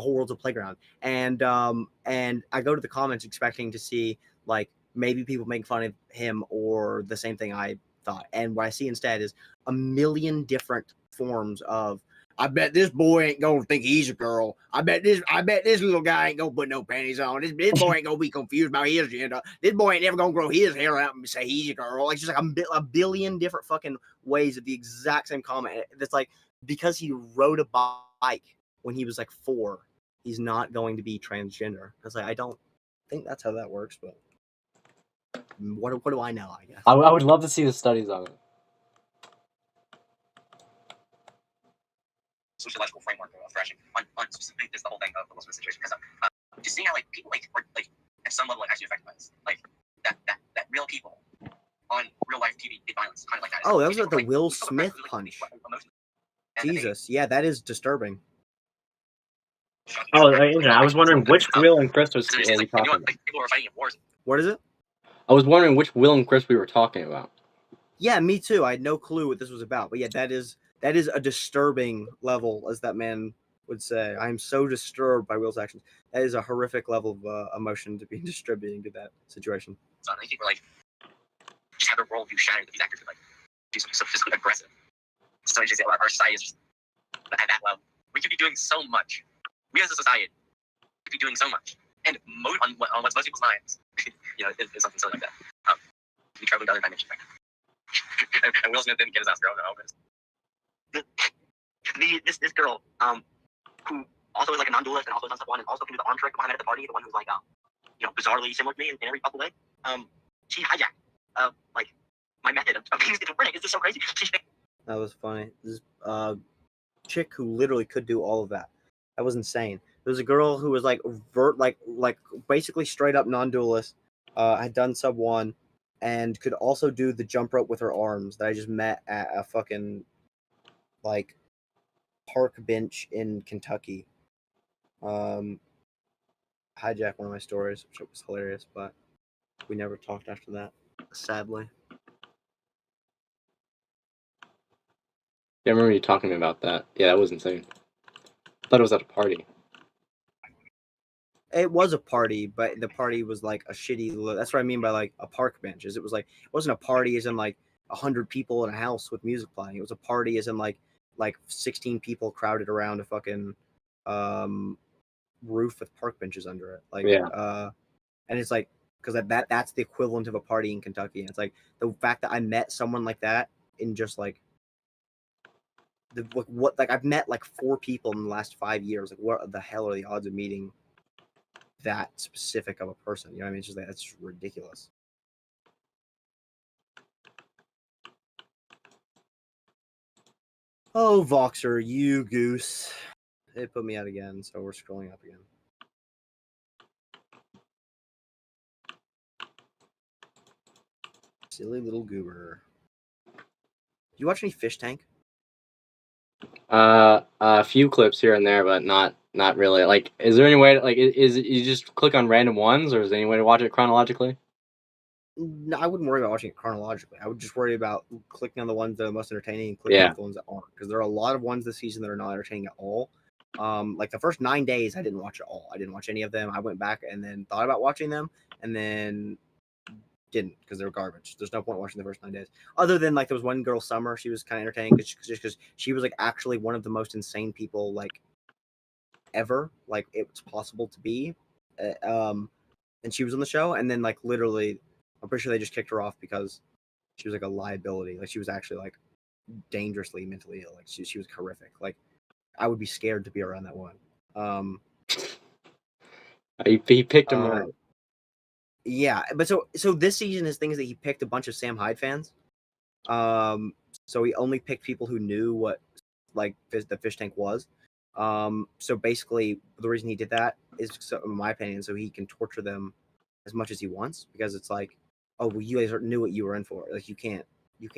whole world's a playground. And I go to the comments expecting to see like maybe people making fun of him or the same thing I thought. And what I see instead is a million different forms of, I bet this boy ain't gonna think he's a girl. I bet this little guy ain't gonna put no panties on. This boy ain't gonna be confused about his gender. This boy ain't never gonna grow his hair out and say he's a girl. Like just like a billion different fucking ways of the exact same comment. That's like, because he rode a bike when he was like 4, he's not going to be transgender. I was like, I don't think that's how that works, but what do I know? I guess I would love to see the studies on it. Sociological framework of thrashing on specifically this the whole thing of the Will Smith situation, because just seeing how like people like are like at some level like actually affected by this, like that real people on real life TV did violence, kind of like that. Oh, that was like the Will Smith punch. Jesus, yeah, that is disturbing. Oh, I was wondering which Will and Chris was we talking about. People were fighting in wars. What is it? I was wondering which Will and Chris we were talking about. Yeah, me too. I had no clue what this was about, but yeah, that is a disturbing level, as that man would say. I am so disturbed by Will's actions. That is a horrific level of emotion to be distributing to that situation. So I think we're like just have their worldview shattered with these actors, like do something so physically aggressive. So just our society is just at that level. We could be doing so much. We as a society could be doing so much, and on what's most people's minds, is something silly like that. We traveling to other dimensions. And Will Smith didn't get his ass girl. This girl, who also is like a non-dualist and also does stuff one and also can do the arm trick behind at the party, the one who's like, bizarrely similar to me in every possible way. She hijacked, like my method of being schizophrenic. Is this so crazy? That was funny. This chick who literally could do all of that. That was insane. There was a girl who was like basically straight up non-dualist, had done sub 1, and could also do the jump rope with her arms that I just met at a fucking like park bench in Kentucky. Hijacked one of my stories, which was hilarious, but we never talked after that, sadly. Yeah, I remember you talking about that. Yeah, that was insane. I thought it was at a party. It was a party, but the party was like a shitty. That's what I mean by like a park bench. It was like, it wasn't a party as in like 100 people in a house with music playing. It was a party as in like 16 people crowded around a fucking roof with park benches under it. Like, yeah. And it's like, because that's the equivalent of a party in Kentucky. And it's like the fact that I met someone like that in just like I've met like 4 people in the last 5 years. Like, what the hell are the odds of meeting that specific of a person? You know what I mean? It's just like, that's just ridiculous. Oh, Voxer, you goose. It put me out again, so we're scrolling up again. Silly little goober. Do you watch any Fish Tank? A few clips here and there, but not really. Like, is there any way to, like, is you just click on random ones, or is there any way to watch it chronologically? No, I wouldn't worry about watching it chronologically. I would just worry about clicking on the ones that are most entertaining and clicking on the ones that aren't, because there are a lot of ones this season that are not entertaining at all. Like the first 9 days, I didn't watch it all. I didn't watch any of them. I went back and then thought about watching them, and then didn't, because they were garbage. There's no point watching the first 9 days. Other than like there was one girl, Summer. She was kind of entertaining because she was like actually one of the most insane people like ever. Like it's possible to be, and she was on the show. And then like literally, I'm pretty sure they just kicked her off because she was like a liability. Like she was actually like dangerously mentally ill. Like she was horrific. Like I would be scared to be around that one. He picked him right. Yeah, but so this season, his thing is that he picked a bunch of Sam Hyde fans. So he only picked people who knew what like the Fish Tank was. So basically, the reason he did that is, so, in my opinion, so he can torture them as much as he wants, because it's like, oh, well, you guys knew what you were in for. Like you can't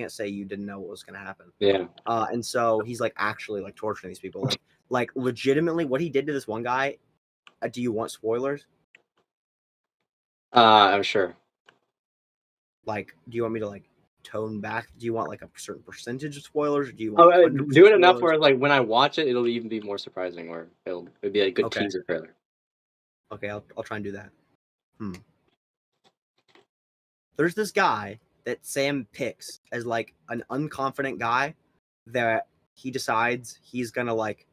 say you didn't know what was going to happen. Yeah. And so he's like actually like torturing these people, like legitimately what he did to this one guy. Do you want spoilers? I'm sure. Like, do you want me to like tone back? Do you want like a certain percentage of spoilers? Or do you want 100% do it enough spoilers? where like when I watch it, it'll even be more surprising, or it'll be a good Okay. teaser trailer. Okay, I'll try and do that. There's this guy that Sam picks as like an unconfident guy that he decides he's gonna like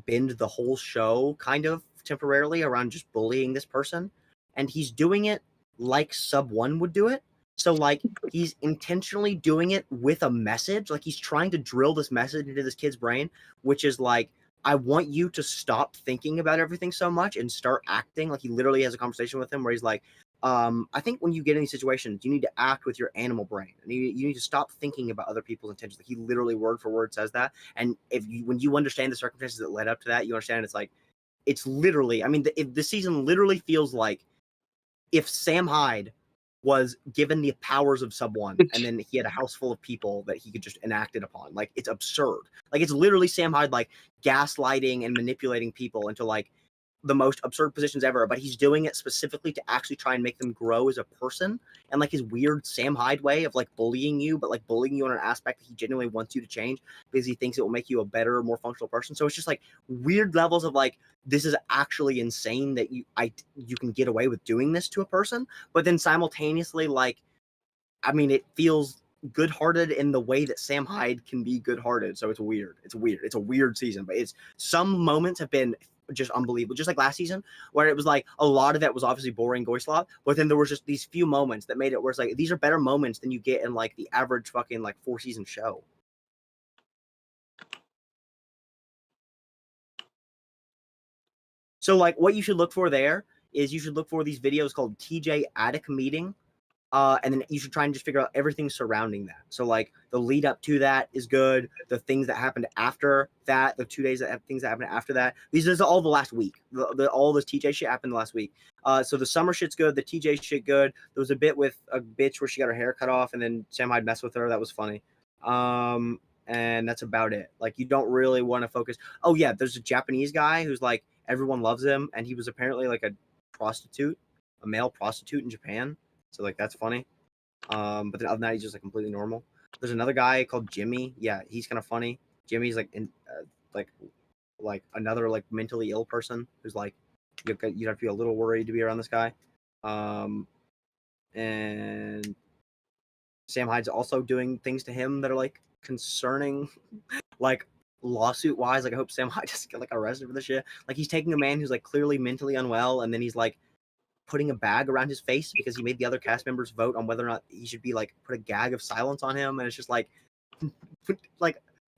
bend the whole show kind of temporarily around just bullying this person, and he's doing it like Sub 1 would do it. So like he's intentionally doing it with a message, like he's trying to drill this message into this kid's brain, which is like, I want you to stop thinking about everything so much and start acting. Like he literally has a conversation with him where he's like, I think when you get in these situations, you need to act with your animal brain, and you need to stop thinking about other people's intentions. Like he literally word for word says that. And when you understand the circumstances that led up to that, you understand it's like, it's literally, I mean, this season literally feels like if Sam Hyde was given the powers of Sub 1 and then he had a house full of people that he could just enact it upon. Like, it's absurd. Like, it's literally Sam Hyde, like, gaslighting and manipulating people into, like, the most absurd positions ever, but he's doing it specifically to actually try and make them grow as a person, and like his weird Sam Hyde way of like bullying you, but like bullying you on an aspect that he genuinely wants you to change because he thinks it will make you a better, more functional person. So it's just like weird levels of like, this is actually insane that you can get away with doing this to a person, but then simultaneously, like, I mean, it feels good-hearted in the way that Sam Hyde can be good-hearted. So it's weird. It's a weird season, but some moments have been just unbelievable. Just like last season, where it was like a lot of it was obviously boring goyslop, but then there was just these few moments that made it where it's like, these are better moments than you get in like the average fucking like 4-season show. So like what you should look for there is you should look for these videos called TJ Attic Meeting. And then you should try and just figure out everything surrounding that. So like the lead up to that is good. The things that happened after that, the 2 days that things that happened after that. These is all the last week. All this TJ shit happened the last week. So the summer shit's good. The TJ shit good. There was a bit with a bitch where she got her hair cut off, and then Sam Hyde messed with her. That was funny. And that's about it. Like you don't really want to focus. Oh yeah, there's a Japanese guy who's like everyone loves him, and he was apparently like a prostitute, a male prostitute in Japan. So like that's funny. But then other than that, he's just like completely normal. There's another guy called Jimmy. Yeah, he's kind of funny. Jimmy's like like another like mentally ill person who's like you'd have to be a little worried to be around this guy. And Sam Hyde's also doing things to him that are like concerning, like lawsuit wise. Like I hope Sam Hyde doesn't get like arrested for this shit. Like he's taking a man who's like clearly mentally unwell, and then he's like putting a bag around his face because he made the other cast members vote on whether or not he should be like put a gag of silence on him, and it's just like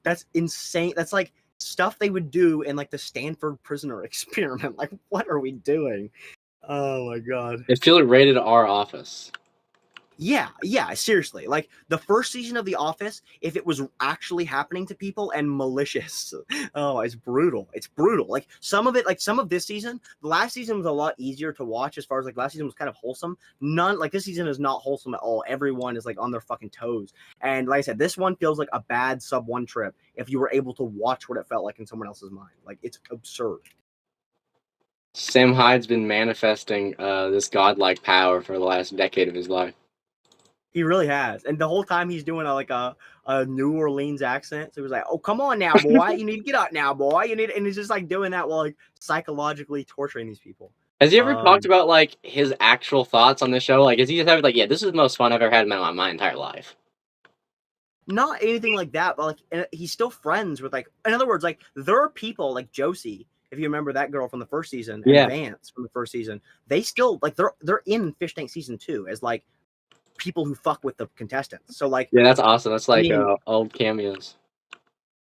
that's insane. That's like stuff they would do in like the Stanford prisoner experiment. Like what are we doing? Oh my god. It feels rated R Office. Yeah, seriously. Like the first season of The Office, if it was actually happening to people and malicious, oh, it's brutal. It's brutal. Like some of it, like some of this season, the last season was a lot easier to watch as far as like last season was kind of wholesome. None, like this season is not wholesome at all. Everyone is like on their fucking toes. And like I said, this one feels like a bad Sub 1 trip if you were able to watch what it felt like in someone else's mind. Like it's absurd. Sam Hyde's been manifesting this godlike power for the last decade of his life. He really has. And the whole time he's doing a New Orleans accent. So he was like, oh, come on now, boy. You need to get out now, boy. And he's just like doing that while like psychologically torturing these people. Has he ever talked about like his actual thoughts on the show? Like, is he just having like, yeah, this is the most fun I've ever had in my entire life? Not anything like that, but like he's still friends with like, in other words, like there are people like Josie, if you remember that girl from the first season, and Vance from the first season, they still like they're in Fishtank season 2 as like people who fuck with the contestants. So like, yeah, that's awesome. That's like I mean, old cameos.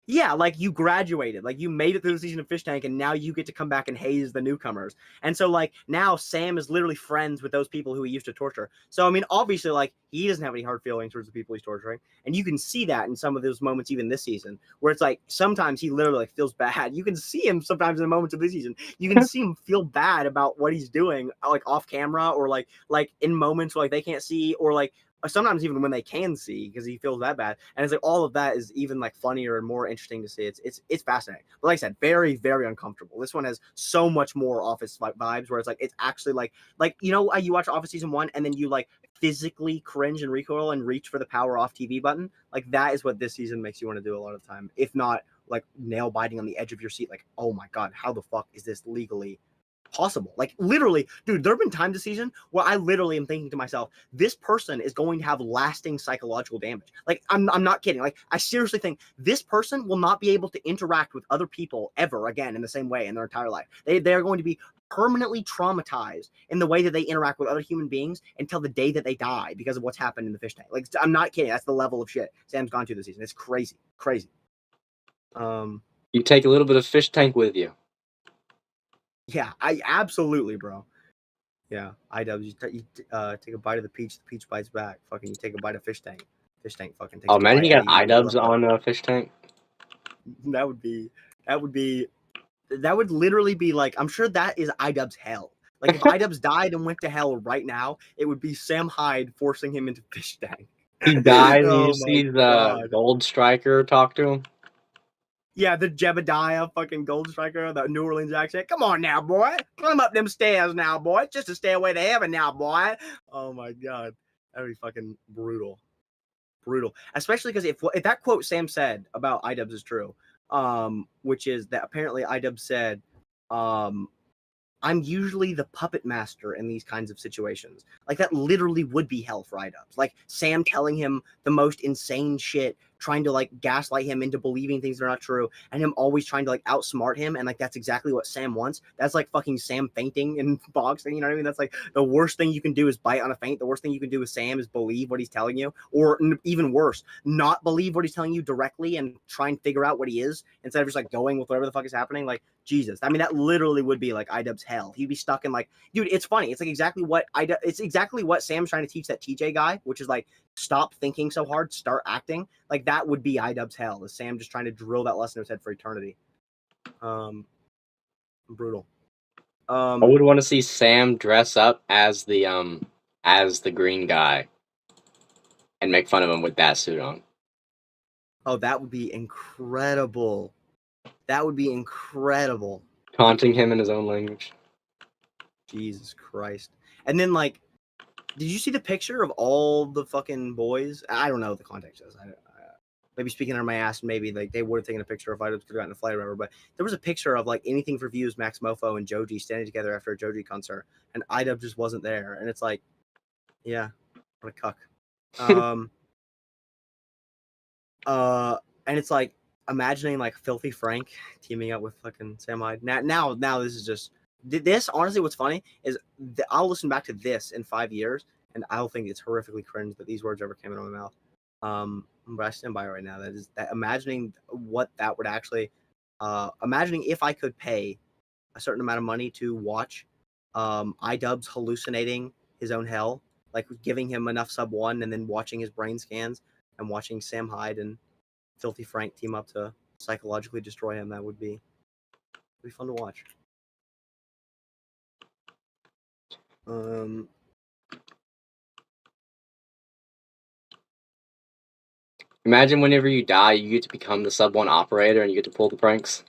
Yeah, like you graduated, like you made it through the season of Fishtank, and now you get to come back and haze the newcomers. And so, like, now Sam is literally friends with those people who he used to torture. So, I mean, obviously, like, he doesn't have any hard feelings towards the people he's torturing. And you can see that in some of those moments, even this season, where it's like sometimes he literally like feels bad. You can see him sometimes in the moments of this season. You can see him feel bad about what he's doing, like off camera, or like in moments where like they can't see, or like sometimes even when they can see, because he feels that bad. And it's like all of that is even like funnier and more interesting to see. It's fascinating. But like I said, very, very uncomfortable. This one has so much more Office vibes, where it's like it's actually like you know, you watch Office season 1 and then you like physically cringe and recoil and reach for the power off TV button. Like that is what this season makes you want to do a lot of the time. If not like nail biting on the edge of your seat, like, oh my God, how the fuck is this legally possible? Like literally, dude, there have been times this season where I literally am thinking to myself, this person is going to have lasting psychological damage. Like I'm not kidding. Like I seriously think this person will not be able to interact with other people ever again in the same way in their entire life. They're going to be permanently traumatized in the way that they interact with other human beings until the day that they die because of what's happened in the fish tank. Like I'm not kidding. That's the level of shit Sam's gone to this season. It's crazy. You take a little bit of fish tank with you. Yeah, I absolutely, bro. Yeah, IDubs. You take a bite of the peach bites back. Fucking, you take a bite of fish tank. Fish tank fucking takes. Oh, a imagine bite you got out of you iDubbbz on fish tank. That would literally be like, I'm sure that is IDubbbz hell. Like if IDubbbz died and went to hell right now, it would be Sam Hyde forcing him into fish tank. He died. And Oh you my see the God. Gold Striker talk to him. Yeah, the Jebediah fucking Gold Striker, the New Orleans accent. Come on now, boy. Climb up them stairs now, boy. Just a stairway to heaven now, boy. Oh my God. That'd be fucking brutal. Especially because if that quote Sam said about IDubbbz is true, which is that apparently IDubbbz said, I'm usually the puppet master in these kinds of situations. Like that literally would be hell for IDubbbz. Like Sam telling him the most insane shit, trying to like gaslight him into believing things that are not true, and him always trying to like outsmart him, and like that's exactly what Sam wants. That's like fucking Sam fainting in boxing, you know what I mean? That's like the worst thing you can do is bite on a feint. The worst thing you can do with Sam is believe what he's telling you, or even worse, not believe what he's telling you directly and try and figure out what he is instead of just like going with whatever the fuck is happening. Like Jesus, I mean that literally would be like IDubbbz hell. He'd be stuck in like, dude, it's funny. It's like exactly what it's exactly what Sam's trying to teach that TJ guy, which is like stop thinking so hard, start acting. Like that would be IDubbbz hell. Is Sam just trying to drill that lesson in his head for eternity? Brutal. I would want to see Sam dress up as the green guy and make fun of him with that suit on. Oh, that would be incredible. Taunting him in his own language. Jesus Christ. And then like, did you see the picture of all the fucking boys? I don't know what the context is. Maybe speaking out of my ass, maybe like they would have taken a picture if I could have gotten a flight or whatever. But there was a picture of like Anything for Views, Max Mofo, and Joji standing together after a Joji concert, and IDubbbz just wasn't there. And it's like, yeah, what a cuck. And it's like imagining like Filthy Frank teaming up with fucking Sam Hyde. Now this is just this. Honestly, what's funny is I'll listen back to this in 5 years, and I'll think it's horrifically cringe that these words ever came out of my mouth. But I stand by it right now. That is that imagining what that would actually, imagining if I could pay a certain amount of money to watch, IDubbbz hallucinating his own hell, like giving him enough sub 1 and then watching his brain scans and watching Sam Hyde and Filthy Frank team up to psychologically destroy him. That would be fun to watch. Imagine whenever you die, you get to become the sub 1 operator and you get to pull the pranks.